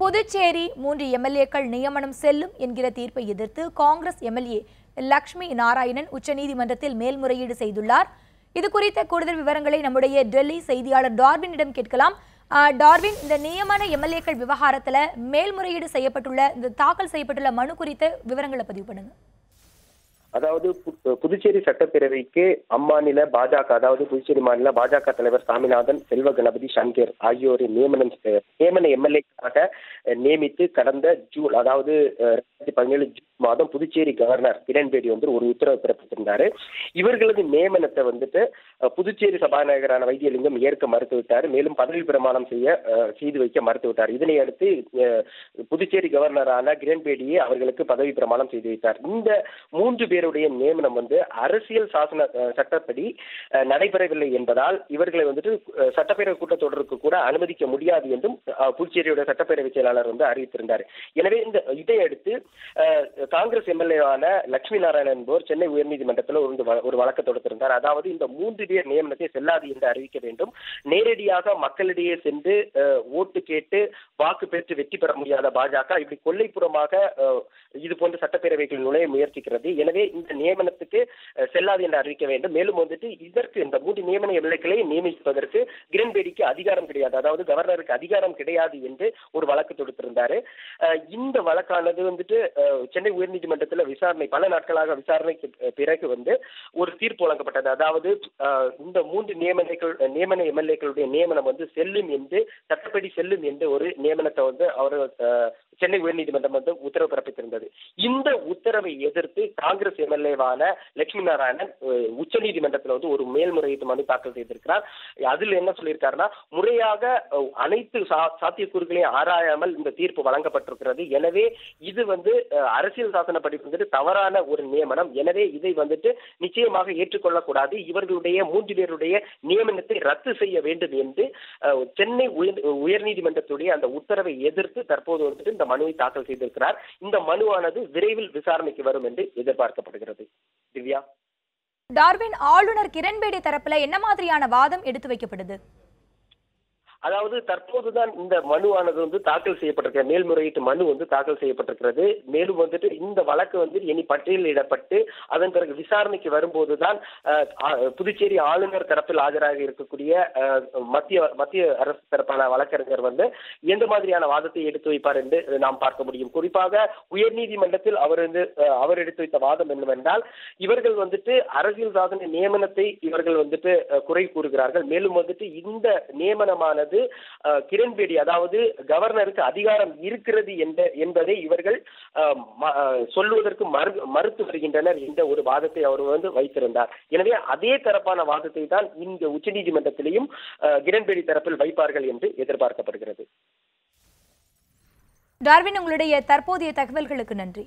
புதுச்சேரி 3 எம்எல்ஏக்கள் நியமனம் செல்லும் என்கிற தீர்ப்பை எதிர்த்து காங்கிரஸ் எம்எல்ஏ லட்சுமி நாராயணன் உச்சநீதிமன்றத்தில் மேல்முறையீடு செய்துள்ளார். இது குறித்த கூடுதல் விவரங்களை நம்முடைய டெல்லி செய்தியாளர் டார்வினிடம் கேட்கலாம். டார்வின், இந்த நியமன எம்எல்ஏக்கள் விவகாரத்துல மேல்முறையீடு செய்யப்பட்டுள்ள இந்த தாக்கல் செய்யப்பட்டுள்ள மனு குறித்த விவரங்களை பதிவு பண்ணுங்க. அதாவது புதுச்சேரி சட்டப்பேரவைக்கு அம்மாநில பாஜக, அதாவது புதுச்சேரி மாநில பாஜக தலைவர் சாமிநாதன், செல்வ கணபதி, சங்கர் ஆகியோரை நியமன எம்எல்ஏக்காக நியமித்து கடந்த ஜூன், அதாவது 2017 ஜூன் மாதம் புதுச்சேரி கவர்னர் கிரண்பேடி ஒரு உத்தரவு பிறப்பித்திருந்தாரு. இவர்களது நியமனத்தை புதுச்சேரி சபாநாயகரான வைத்தியலிங்கம் ஏற்க மறுத்துவிட்டார். மேலும் பதவி பிரமாணம் செய்து வைக்க மறுத்துவிட்டார். இதனை அடுத்து புதுச்சேரி கவர்னரான கிரண்பேடியை அவர்களுக்கு பதவி பிரமாணம் செய்து வைத்தார். இந்த 3 பேருடைய நியமனம் அரசியல் சாசன சட்டப்படி நடைபெறவில்லை என்பதால் இவர்களை சட்டப்பேரவை கூட்டத்தொடருக்கு கூட அனுமதிக்க முடியாது என்றும் புதுச்சேரியுடைய சட்டப்பேரவை செயலாளர் அறிவித்திருந்தார். எனவே இதையடுத்து காங்கிரஸ் எம்எல்ஏவான லட்சுமி நாராயணன் என்பவர் சென்னை உயர்நீதிமன்றத்தில் ஒரு வழக்கு தொடுத்திருந்தார். அதாவது இந்த 3 பேர் நியமனத்தை செல்லாது என்று அறிவிக்க வேண்டும். நேரடியாக மக்களிடையே சென்று ஓட்டு கேட்டு வாக்கு பெற்று வெற்றி பெற முடியாத பாஜக இப்படி கொல்லைப்புறமாக இது போன்ற சட்டப்பேரவைகளில் நுழைய முயற்சிக்கிறது. எனவே இந்த நியமனத்துக்கு செல்லாது என்று அறிவிக்க வேண்டும். மேலும் இதற்கு இந்த 3 நியமன எம்எல்ஏக்களை நியமிப்பதற்கு கிரண்பேடிக்கு அதிகாரம் கிடையாது, அதாவது கவர்னருக்கு அதிகாரம் கிடையாது என்று ஒரு வழக்கு தொடுத்திருந்தாரு. இந்த வழக்கானது சென்னை உயர்நீதிமன்றத்தில் விசாரணை பல நாட்களாக விசாரணைக்கு பிறகு ஒரு தீர்ப்பு வழங்கப்பட்டது. அதாவது இந்த 3 நியமன எம்எல்ஏக்களுடைய நியமனம் செல்லும் என்று, சட்டப்படி செல்லும் என்று ஒரு நியமனத்தை அவர் சென்னை உயர்நீதிமன்றம் உத்தரவு பிறப்பித்திருந்தது. இந்த உத்தரவை எதிர்த்து காங்கிரஸ் எம்எல்ஏவான லட்சுமி நாராயணன் உச்சநீதிமன்றத்தில் ஒரு மேல்முறையீட்டு மனு தாக்கல் செய்திருக்கிறார். அதில் என்ன சொல்லியிருக்காருன்னா, முறையாக அனைத்து சாத்தியக்கூறுகளையும் ஆராயாமல் இந்த தீர்ப்பு வழங்கப்பட்டிருக்கிறது. எனவே இது அரசியல் சாசனப்படி தவறான ஒரு நியமனம். எனவே இதை நிச்சயமாக ஏற்றுக்கொள்ளக்கூடாது. இவர்களுடைய 3 பேருடைய நியமனத்தை ரத்து செய்ய வேண்டும் என்று சென்னை உயர்நீதிமன்றத்துடைய அந்த உத்தரவை எதிர்த்து தற்போது இந்த மனுவை தாக்கல் செய்திருக்கிறார். இந்த மனுவானது விரைவில் விசாரணைக்கு வரும் என்று எதிர்பார்க்கப்படுகிறது. திவ்யா. டார்வின், ஆளுநர் கிரண்பேடி தரப்புல என்ன மாதிரியான வாதம் எடுத்து வைக்கப்படுது? அதாவது தற்போதுதான் இந்த மனுவானது தாக்கல் செய்யப்பட்டிருக்கிறது. மேல்முறையீட்டு மனு தாக்கல் செய்யப்பட்டிருக்கிறது. மேலும் இந்த வழக்கு இனி பட்டியலிடப்பட்டு அதன் பிறகு விசாரணைக்கு வரும்போதுதான் புதுச்சேரி ஆளுநர் தரப்பில் ஆஜராக இருக்கக்கூடிய மத்திய அரசு தரப்பான வழக்கறிஞர் எந்த மாதிரியான வாதத்தை எடுத்து வைப்பார் என்று நாம் பார்க்க முடியும். குறிப்பாக உயர்நீதிமன்றத்தில் அவர் எடுத்து வைத்த வாதம் என்னவென்றால், இவர்கள் அரசியல் சாசன நியமனத்தை இவர்கள் குறை கூறுகிறார்கள். மேலும் இந்த நியமனமானது கிரண்பேடி, அதாவது கவர்னருக்கு அதிகாரம் இருக்கிறது என்பதை இவர்கள் சொல்லுவதற்கு மறுத்து வருகின்றனர் என்ற ஒரு வாதத்தை அவர் வைத்திருந்தார். எனவே அதே தரப்பான வாதத்தை தான் இந்த உச்சநீதிமன்றத்திலேயும் கிரண்பேடி தரப்பில் வைப்பார்கள் என்று எதிர்பார்க்கப்படுகிறது. டார்வின், உங்களுடைய தற்போதைய தகவல்களுக்கு நன்றி.